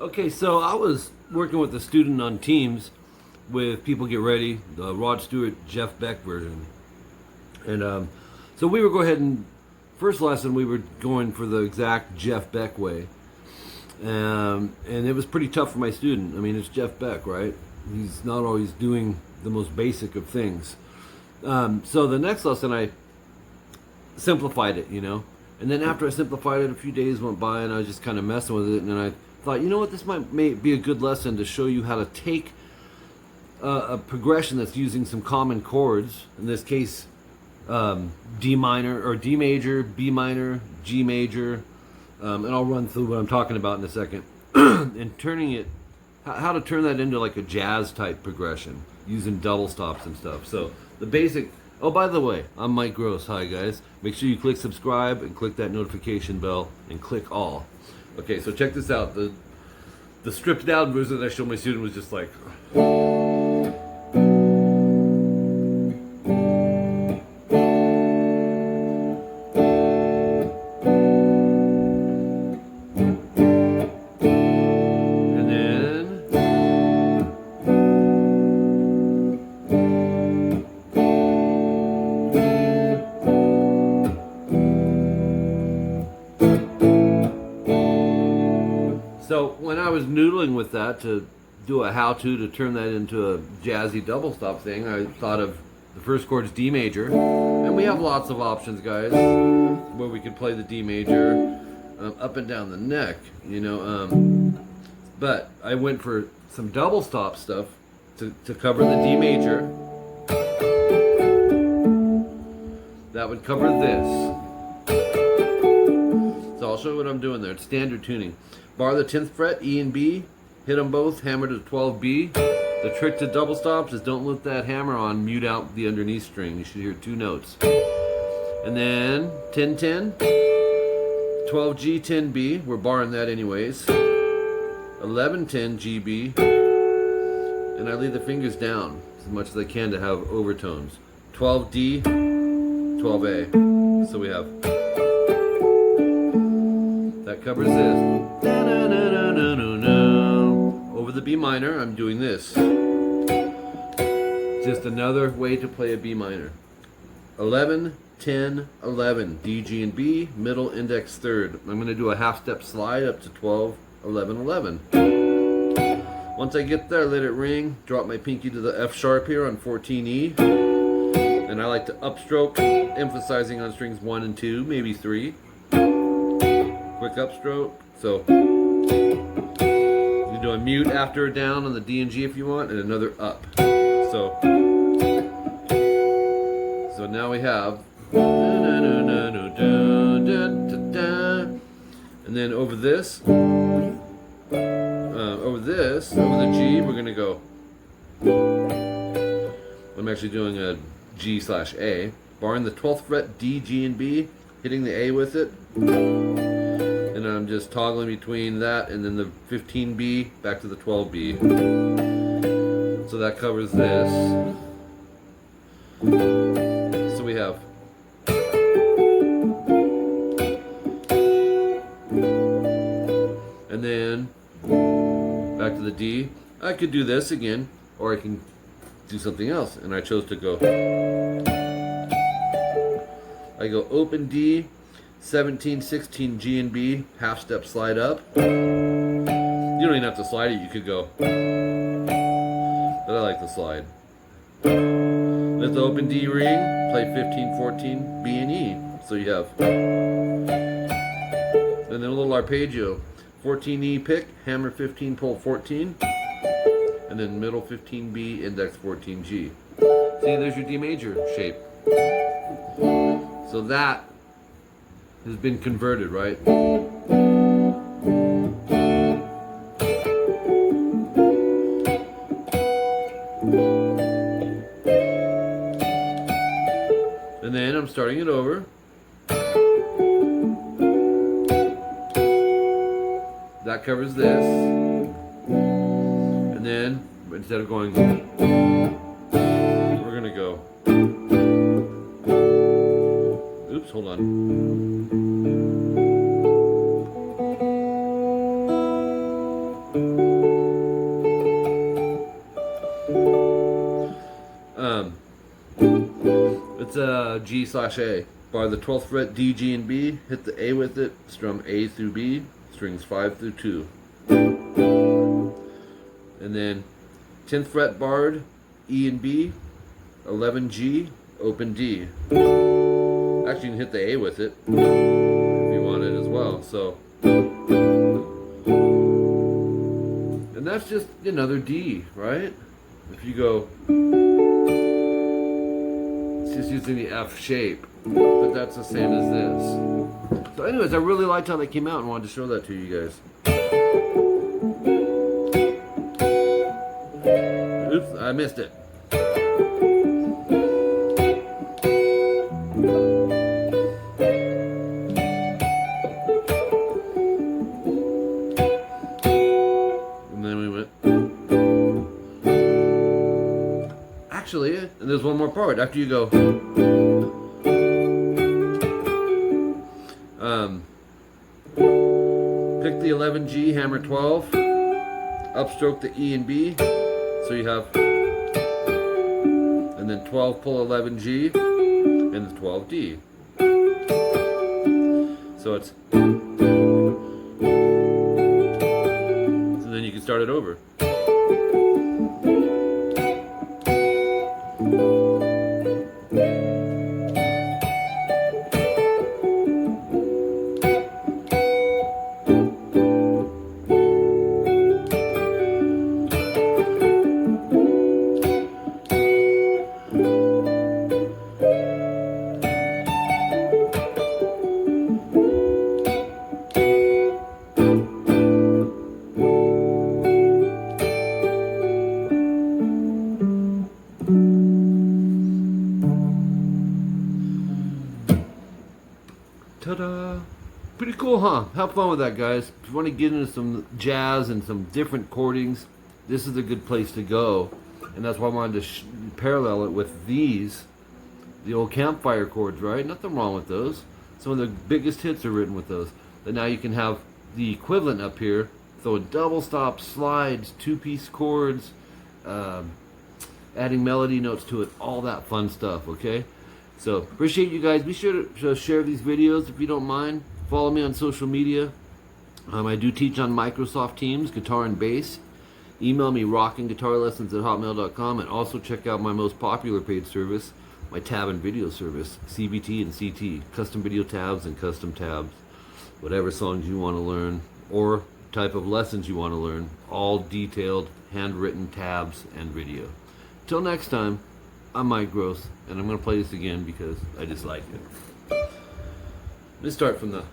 Okay, so I was working with a student on Teams with People Get Ready, the Rod Stewart, Jeff Beck version. And so we were go ahead and, first lesson we were going for the exact Jeff Beck way. And it was pretty tough for my student. I mean, it's Jeff Beck, right? He's not always doing the most basic of things. So the next lesson I simplified it, you know. And then after I simplified it, a few days went by and I was just kind of messing with it. And then I thought, you know what, this may be a good lesson to show you how to take a progression that's using some common chords, in this case D minor or D major, B minor, G major, and I'll run through what I'm talking about in a second, and turning it, how to turn that into like a jazz type progression using double stops and stuff. So the basic, oh by the way, I'm Mike Gross. Hi guys, make sure you click subscribe and click that notification bell and click all. Okay, so check this out. The stripped down version that I showed my student was just like, so when I was noodling with that to do a how-to turn that into a jazzy double stop thing, I thought of the first chord's D major, and we have lots of options, guys, where we could play the D major up and down the neck, you know. But I went for some double stop stuff to cover the D major. That would cover this. So I'll show you what I'm doing there. It's standard tuning. Bar the 10th fret, E and B, hit them both, hammer to 12B. The trick to double stops is don't let that hammer on mute out the underneath string. You should hear two notes. And then 10-10, 12G, 10B, we're barring that anyways. 11-10 GB, and I leave the fingers down as much as I can to have overtones. 12D, 12A. So we have, that covers this. Over the B minor, I'm doing this. Just another way to play a B minor. 11, 10, 11, D, G, and B, middle, index, third. I'm going to do a half step slide up to 12, 11, 11. Once I get there, let it ring, drop my pinky to the F sharp here on 14E. And I like to upstroke, emphasizing on strings 1 and 2, maybe 3. Quick upstroke. So you do a mute after a down on the D and G if you want, and another up. So now we have, and then over this, over the G, we're gonna go. I'm actually doing a G/A, barring the 12th fret, D, G, and B, hitting the A with it. And I'm just toggling between that and then the 15B back to the 12B. So that covers this. So we have, and then back to the D. I could do this again, or I can do something else, and I chose to go. I go open D, 17, 16, G and B, half step slide up. You don't even have to slide it, you could go. But I like the slide. Let the open D ring, play 15, 14, B and E. So you have, and then a little arpeggio. 14E pick, hammer 15, pull 14. And then middle 15B, index 14G. See, there's your D major shape. So that has been converted, right? And then I'm starting it over. That covers this. And then, instead of going, we're gonna go. Oops, hold on. G/A. Bar the 12th fret D, G, and B. Hit the A with it. Strum A through B. Strings 5 through 2. And then 10th fret barred E and B. 11 G. Open D. Actually, you can hit the A with it if you want it as well. So, and that's just another D, right? If you go, it's just using the F shape, but that's the same as this. So anyways, I really liked how they came out and wanted to show that to you guys. Oops, I missed it. Actually, and there's one more part after you go. Pick the 11G, hammer 12, upstroke the E and B, so you have, and then 12 pull 11G, and the 12D. So it's, so then you can start it over. Ta-da! Pretty cool, huh? Have fun with that, guys. If you want to get into some jazz and some different chordings, this is a good place to go. And that's why I wanted to parallel it with these, the old campfire chords, right? Nothing wrong with those. Some of the biggest hits are written with those. But now you can have the equivalent up here, throwing double stops, slides, two-piece chords, adding melody notes to it, all that fun stuff, okay? So, appreciate you guys. Be sure to share these videos if you don't mind. Follow me on social media. I do teach on Microsoft Teams, guitar and bass. Email me rockingguitarlessons@hotmail.com, and also check out my most popular paid service, my tab and video service, CBT and CT, custom video tabs and custom tabs. Whatever songs you want to learn or type of lessons you want to learn, all detailed, handwritten tabs and video. Till next time, I'm Mike Gross, and I'm going to play this again because I just like it. Let's start from the